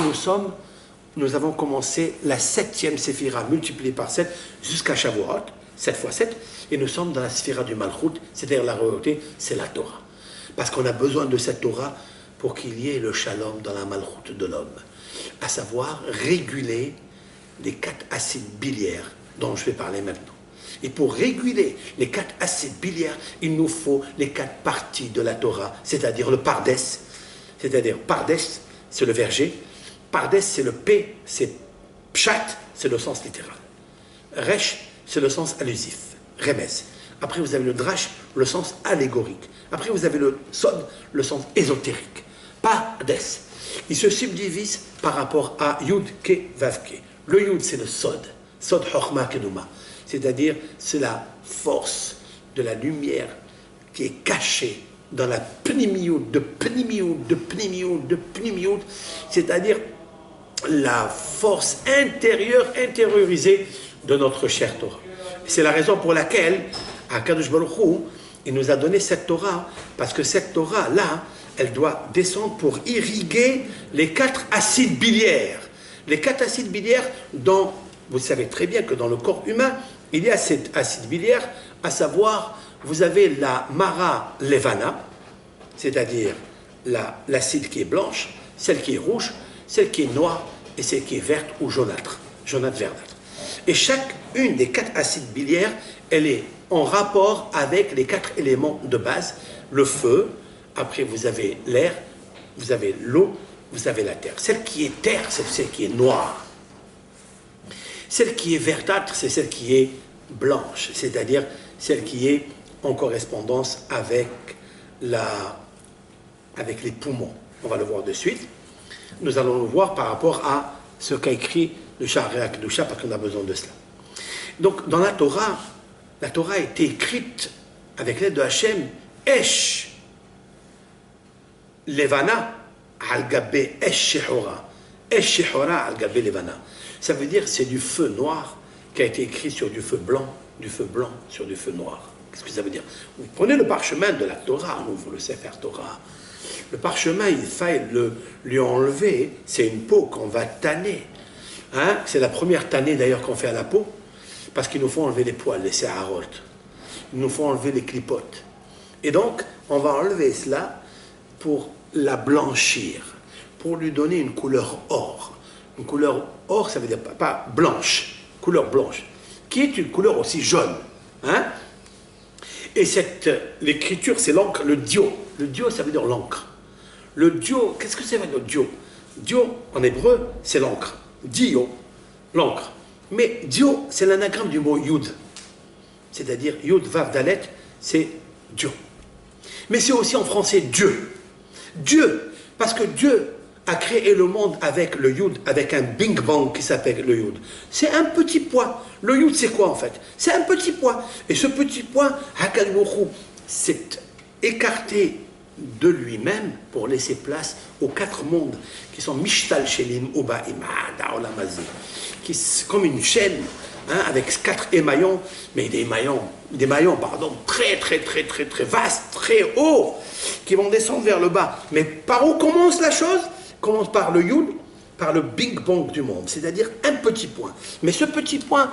nous avons commencé la 7e séphira multipliée par 7 jusqu'à Shavuot, 7 fois 7. Et nous sommes dans la séphira du Malchut, c'est-à-dire la royauté, c'est la Torah. Parce qu'on a besoin de cette Torah pour qu'il y ait le shalom dans la Malchut de l'homme. À savoir réguler les 4 acides biliaires dont je vais parler maintenant. Et pour réguler les 4 acides biliaires, il nous faut les 4 parties de la Torah, c'est-à-dire le Pardes, c'est-à-dire Pardes, c'est le verger, Pardes, c'est le P, c'est Pshat, c'est le sens littéral. Resh, c'est le sens allusif, Remez. Après, vous avez le Drash, le sens allégorique. Après, vous avez le Sod, le sens ésotérique. Pardes. Il se subdivise par rapport à Yud, Ke, Vav, Ke. Le Yud, c'est le Sod. Sod, Chochma, Kenuma. C'est-à-dire, c'est la force de la lumière qui est cachée dans la Pnimiyut, de Pnimiyut, de Pnimiyut, de Pnimiyut. C'est-à-dire la force intérieure, intériorisée de notre chère Torah. C'est la raison pour laquelle, à Kadosh Baruch Hu, il nous a donné cette Torah, parce que cette Torah-là, elle doit descendre pour irriguer les 4 acides biliaires. Les 4 acides biliaires dont, vous savez très bien que dans le corps humain, il y a cet acide biliaire, à savoir, vous avez la Mara Levana, c'est-à-dire l'acide qui est blanche, celle qui est rouge, celle qui est noire et celle qui est verte ou jaunâtre verdâtre. Et chacune des 4 acides biliaires, elle est en rapport avec les 4 éléments de base, le feu, après vous avez l'air, vous avez l'eau, vous avez la terre. Celle qui est terre, c'est celle qui est noire. Celle qui est verdâtre, c'est celle qui est blanche, c'est-à-dire celle qui est en correspondance avec les poumons. On va le voir de suite. Nous allons le voir par rapport à ce qu'a écrit le Sha'arei HaKedusha, parce qu'on a besoin de cela. Donc, dans la Torah a été écrite avec l'aide de Hachem, Esh Levana al-Gabe Esh Shehora. Esh Shehora al-Gabe Levana. Ça veut dire c'est du feu noir qui a été écrit sur du feu blanc sur du feu noir. Qu'est-ce que ça veut dire? Vous prenez le parchemin de la Torah, on ouvre le Sefer Torah. Le parchemin, il faille lui enlever, c'est une peau qu'on va tanner. Hein? C'est la première tannée d'ailleurs qu'on fait à la peau, parce qu'il nous faut enlever les poils, les séharot. Il nous faut enlever les clipotes. Et donc, on va enlever cela pour la blanchir, pour lui donner une couleur or. Une couleur or, ça veut dire pas blanche, couleur blanche, qui est une couleur aussi jaune. Hein? Et l'écriture, c'est l'encre, le dio. Le dio, ça veut dire l'encre. Le dio, qu'est-ce que c'est le dio? Dio, en hébreu, c'est l'encre. Dio, l'encre. Mais dio, c'est l'anagramme du mot yud. C'est-à-dire yud, vav, dalet, c'est Dieu. Mais c'est aussi en français Dieu. Dieu, parce que Dieu a créé le monde avec le Yud, avec un Big Bang qui s'appelle le Yud. C'est un petit point. Le Yud, c'est quoi en fait? C'est un petit point. Et ce petit point, Hakadosh Baruch Hu s'est écarté de lui-même pour laisser place aux 4 mondes qui sont Mishtal Shelim Uba Imada Olamazi, qui sont comme une chaîne, hein, avec 4 émaillons, mais des maillons très vastes, très hauts, qui vont descendre vers le bas. Mais par où commence la chose? Commence par le Yud, par le Big Bang du monde, c'est-à-dire un petit point. Mais ce petit point,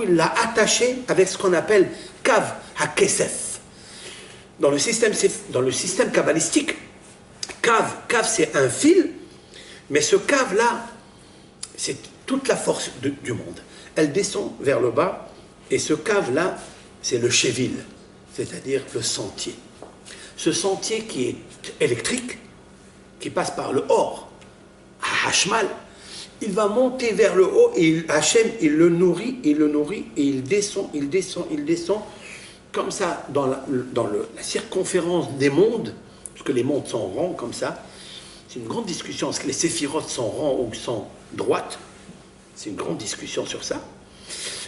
il l'a attaché avec ce qu'on appelle Kav HaKesef. Dans le système kabbalistique, Kav c'est un fil, mais ce Kav-là, c'est toute la force du monde. Elle descend vers le bas, et ce Kav-là, c'est le Shevil, c'est-à-dire le sentier. Ce sentier qui est électrique, qui passe par le Or, à Hashmal, il va monter vers le haut, et Hachem, il le nourrit, et il descend, comme ça, dans la circonférence des mondes, parce que les mondes sont ronds comme ça. C'est une grande discussion, est-ce que les séphirotes sont ronds ou sont droites? C'est une grande discussion sur ça.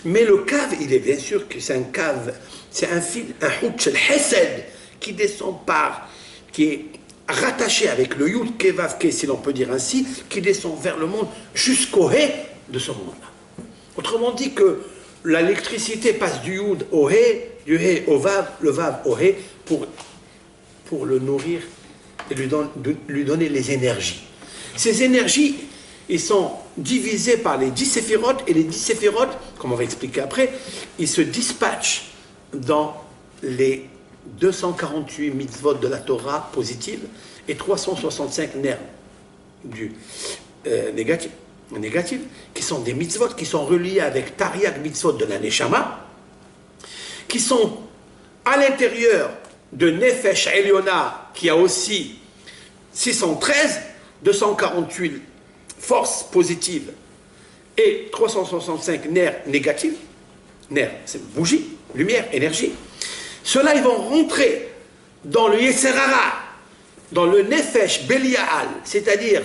Mais le cave, il est bien sûr que c'est un cave, c'est un fil, un hutch al-hesed, qui descend qui est rattaché avec le yud kevav ke, si l'on peut dire ainsi, qui descend vers le monde jusqu'au he de ce monde-là. Autrement dit que l'électricité passe du yud au he, du he au vav, le vav au he, pour le nourrir et lui donner les énergies. Ces énergies, ils sont divisés par les 10 séphirotes, et les 10 séphirotes, comme on va expliquer après, ils se dispatchent dans les 248 mitzvot de la Torah positive et 365 nerfs du négatif, qui sont des mitzvot qui sont reliés avec Tariag mitzvot de la Neshama, qui sont à l'intérieur de Nefesh Eliona, qui a aussi 613, 248 forces positives et 365 nerfs négatifs. Nerfs, c'est bougie, lumière, énergie. Ceux-là, ils vont rentrer dans le Yetzer Hara, dans le Nefesh Belial, c'est-à-dire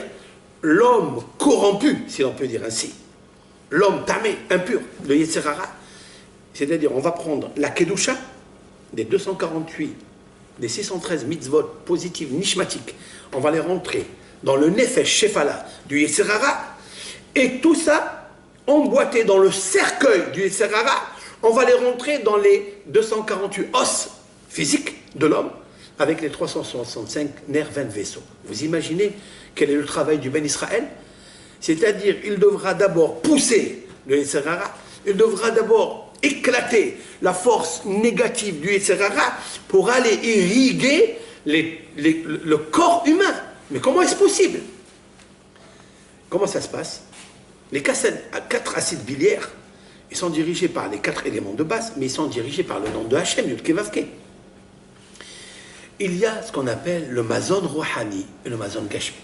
l'homme corrompu, si l'on peut dire ainsi. L'homme tamé, impur, le Yetzer Hara. C'est-à-dire, on va prendre la Kedusha, des 248, des 613 mitzvot positives, nishmatiques, on va les rentrer dans le Nefesh Shefala du Yetzer Hara, et tout ça, emboîté dans le cercueil du Yetzer Hara, on va les rentrer dans les 248 os physiques de l'homme, avec les 365 nerfs 20 vaisseaux. Vous imaginez quel est le travail du Ben Israël? C'est-à-dire, il devra d'abord pousser le Yetzer Hara, il devra d'abord éclater la force négative du Yetzer Hara pour aller irriguer le corps humain. Mais comment est-ce possible? Comment ça se passe? Les 4 acides biliaires, ils sont dirigés par les 4 éléments de base, mais ils sont dirigés par le nom de Hachem, Yud Kei Vav Kei. Il y a ce qu'on appelle le mazon rouhani et le mazon gashmi.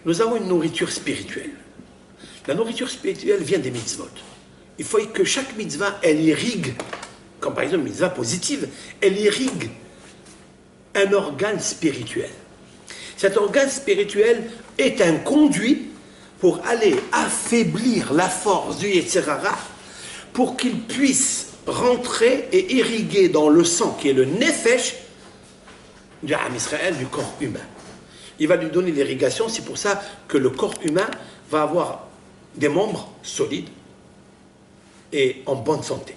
Nous avons une nourriture spirituelle. La nourriture spirituelle vient des mitzvot. Il faut que chaque mitzvah, elle irrigue, comme par exemple une mitzvah positive, elle irrigue un organe spirituel. Cet organe spirituel est un conduit pour aller affaiblir la force du Yetzer Hara, pour qu'il puisse rentrer et irriguer dans le sang, qui est le nefesh du Am Israël, du corps humain. Il va lui donner l'irrigation, c'est pour ça que le corps humain va avoir des membres solides et en bonne santé.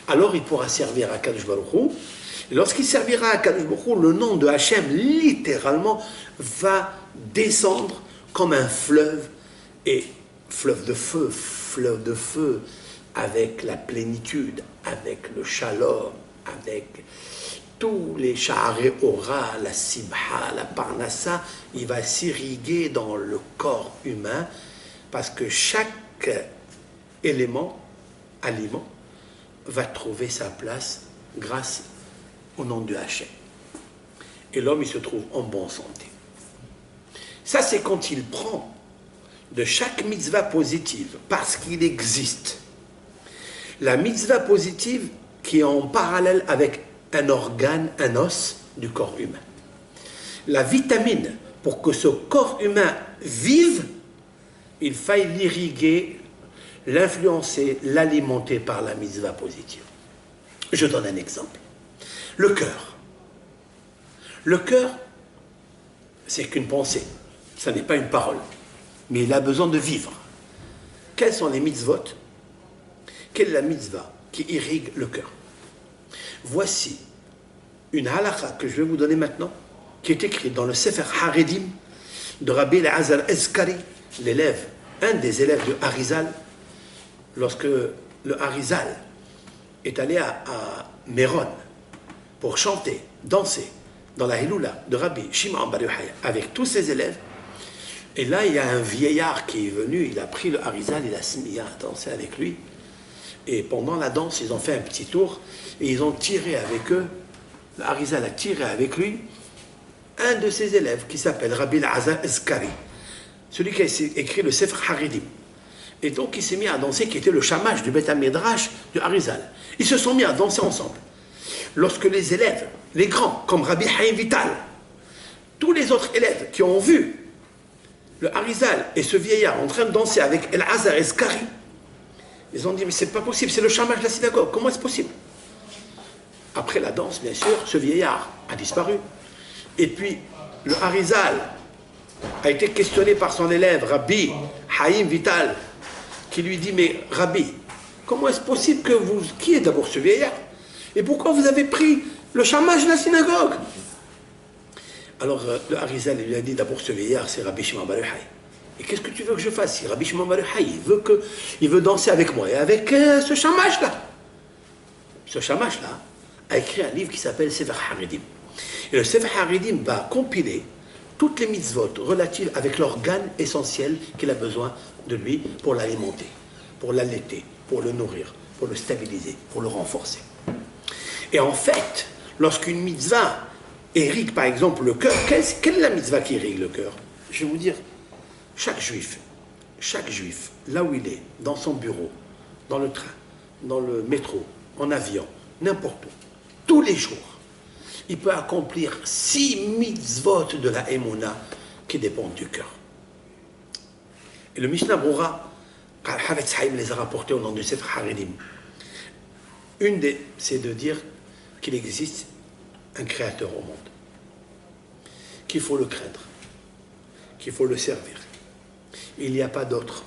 Alors il pourra servir à Kadosh Baruch Hu. Et lorsqu'il servira à Kadosh Baruch Hu, le nom de Hachem, littéralement, va descendre comme un fleuve, et fleuve de feu, avec la plénitude, avec le shalom, avec tous les sha'arei ora, la sibha, la parnassa, il va s'irriguer dans le corps humain, parce que chaque aliment va trouver sa place grâce au nom de Hachem. Et l'homme, il se trouve en bonne santé. Ça, c'est quand il prend de chaque mitzvah positive, parce qu'il existe la mitzvah positive qui est en parallèle avec un organe, un os du corps humain. La vitamine pour que ce corps humain vive, il faille l'irriguer, l'influencer, l'alimenter par la mitzvah positive. Je donne un exemple. Le cœur. Le cœur, c'est qu'une pensée. Ça n'est pas une parole. Mais il a besoin de vivre. Quels sont les mitzvot? Quelle est la mitzvah qui irrigue le cœur? Voici une halakha que je vais vous donner maintenant, qui est écrite dans le Sefer Haredim de Rabbi Elazar Eskari, l'élève, un des élèves de Harizal. Lorsque le Harizal est allé à Méron pour chanter, danser dans la Hiloula de Rabbi Shimon Bar Yochai avec tous ses élèves, et là il y a un vieillard qui est venu, il a pris le Harizal, il a se mis à danser avec lui, et pendant la danse ils ont fait un petit tour et ils ont tiré avec eux, le Harizal a tiré avec lui un de ses élèves qui s'appelle Rabbi Elazar Eskari, celui qui a écrit le Sefer Haredim. Et donc il s'est mis à danser, qui était le shamash du Beth HaMidrash du Harizal. Ils se sont mis à danser ensemble. Lorsque les élèves, les grands, comme Rabbi Haïm Vital, tous les autres élèves qui ont vu le Harizal et ce vieillard en train de danser avec Elazar Eskari, ils ont dit, mais c'est pas possible, c'est le shamash de la synagogue, comment est-ce possible? Après la danse, bien sûr, ce vieillard a disparu. Et puis, le Harizal a été questionné par son élève, Rabbi Haïm Vital, qui lui dit, mais Rabbi, comment est-ce possible que vous... Qui est d'abord ce vieillard? Et pourquoi vous avez pris le shamash de la synagogue? Alors le Harizal lui a dit, d'abord ce vieillard, c'est Rabbi Shimon Bar Yochai. Et qu'est-ce que tu veux que je fasse? Si Rabbi Shimon Bar Yochai, il veut danser avec moi et avec ce shamash-là. Ce shamash-là a écrit un livre qui s'appelle Sefer Haredim. Et le Sefer Haredim va compiler toutes les mitzvot relatives avec l'organe essentiel qu'il a besoin de lui pour l'alimenter, pour l'allaiter, pour le nourrir, pour le stabiliser, pour le renforcer. Et en fait, lorsqu'une mitzvah irrigue par exemple le cœur, quelle est la mitzvah qui irrigue le cœur? Je vais vous dire, chaque juif, là où il est, dans son bureau, dans le train, dans le métro, en avion, n'importe où, tous les jours, il peut accomplir 6 mitzvot de la Emouna qui dépendent du cœur. Et le Mishnah Brura, Havetz Haïm les a rapportés au nom du Sefer Haredim. C'est de dire qu'il existe un créateur au monde, qu'il faut le craindre, qu'il faut le servir. Il n'y a pas d'autre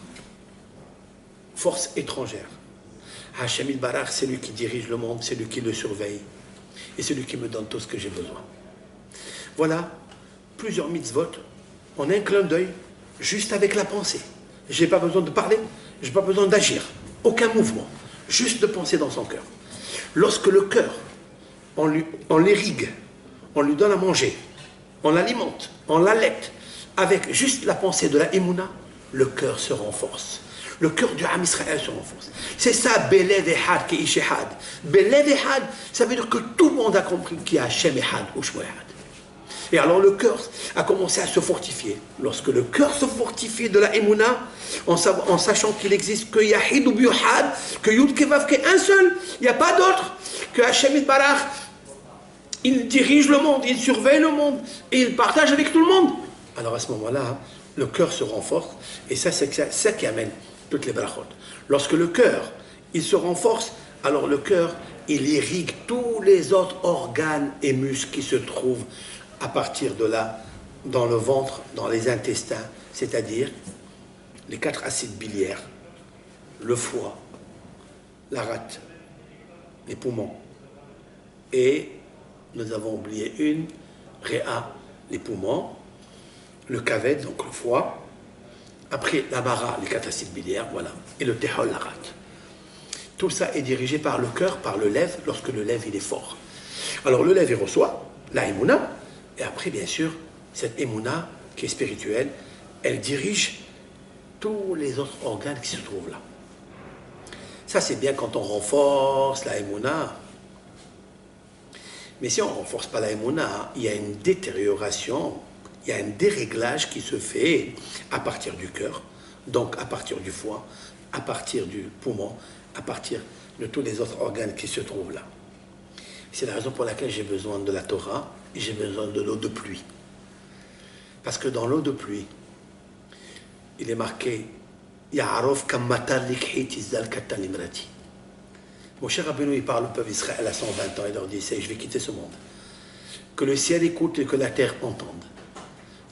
force étrangère. Hachem Barach, c'est lui qui dirige le monde, c'est lui qui le surveille, et c'est lui qui me donne tout ce que j'ai besoin. Voilà plusieurs mitzvot en un clin d'œil, juste avec la pensée. Je n'ai pas besoin de parler, je n'ai pas besoin d'agir, aucun mouvement, juste de penser dans son cœur. Lorsque le cœur, on l'irrigue, on lui donne à manger, on l'alimente, on l'allaite, avec juste la pensée de la Emouna, le cœur se renforce. Le cœur du Ham Israël se renforce. C'est ça, Belev Ehad ki Ish Ehad. Belev Ehad, ça veut dire que tout le monde a compris qu'il y a Hashem Ehad ou Shmo Ehad. Et alors le cœur a commencé à se fortifier. Lorsque le cœur se fortifie de la Emouna, en sachant qu'il existe que Yahid ou Biyuhad, que Yud Kevav, qu'un seul, il n'y a pas d'autre, que Hashem Barach, il dirige le monde, il surveille le monde, et il partage avec tout le monde. Alors à ce moment-là, le cœur se renforce, et ça, c'est ça qui amène toutes les brachot. Lorsque le cœur, il se renforce, alors le cœur, il irrigue tous les autres organes et muscles qui se trouvent à partir de là, dans le ventre, dans les intestins, c'est-à-dire les 4 acides biliaires, le foie, la rate, les poumons, et nous avons oublié une, réa, les poumons, le kaved, donc le foie, après la bara, les 4 acides biliaires, voilà, et le tehol, la rate. Tout ça est dirigé par le cœur, par le lèvre, lorsque le lèvre il est fort. Alors le lèvre il reçoit la Emouna, et après bien sûr, cette Emouna qui est spirituelle, elle dirige tous les autres organes qui se trouvent là. Ça c'est bien quand on renforce la Emouna. Mais si on ne renforce pas la Emouna, il y a une détérioration, il y a un déréglage qui se fait à partir du cœur, donc à partir du foie, à partir du poumon, à partir de tous les autres organes qui se trouvent là. C'est la raison pour laquelle j'ai besoin de la Torah et j'ai besoin de l'eau de pluie. Parce que dans l'eau de pluie, il est marqué Ya'arov kammatar likhit izdal katalimrati. Mon cher Rabbeinu, il parle au peuple d'Israël à 120 ans, il leur dit, je vais quitter ce monde. Que le ciel écoute et que la terre entende.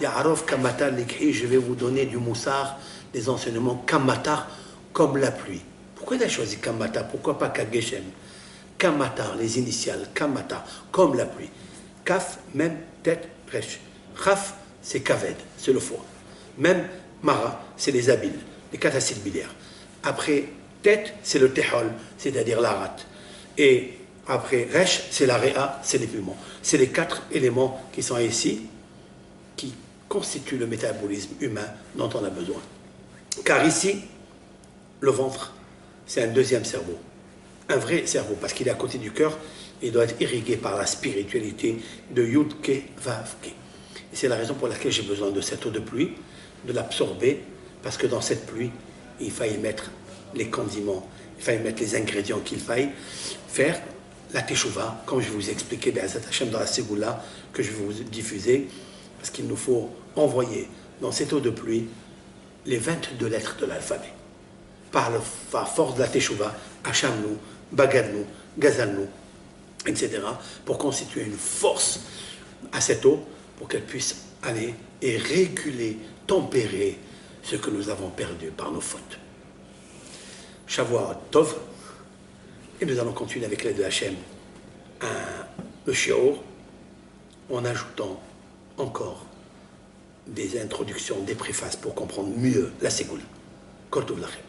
Ya'arov kammatar likhi, je vais vous donner du moussar, des enseignements kammatar, comme la pluie. Pourquoi il a choisi kammatar? Pourquoi pas kageshem? Kammatar, les initiales, kammatar, comme la pluie. Kaf, même, tête, resh. Khaf, c'est kaved, c'est le foie. Même, mara, c'est les habiles, les 4 acides biliaires. Après, tête, c'est le tehol, c'est-à-dire la rate. Et après, resh, c'est la réa, c'est les pulmons. C'est les 4 éléments qui sont ici, qui constituent le métabolisme humain dont on a besoin. Car ici, le ventre, c'est un deuxième cerveau. Un vrai cerveau, parce qu'il est à côté du cœur, il doit être irrigué par la spiritualité de Yud-Ke, Vav-Ke. Et c'est la raison pour laquelle j'ai besoin de cette eau de pluie, de l'absorber, parce que dans cette pluie, il faille mettre les condiments, il faille mettre les ingrédients qu'il faille faire, la teshuva, comme je vous ai expliqué dans la ségoula que je vais vous diffuser, parce qu'il nous faut envoyer dans cette eau de pluie les 22 lettres de l'alphabet. Par la force de la teshuva, Hachamnou, Bagadnou, Gazalnou, etc., pour constituer une force à cette eau, pour qu'elle puisse aller et réguler, tempérer ce que nous avons perdu par nos fautes. Shavuot Tov, et nous allons continuer avec l'aide de Hachem le shiur, en ajoutant encore des introductions, des préfaces pour comprendre mieux la ségoula. Kol Tov Lachem.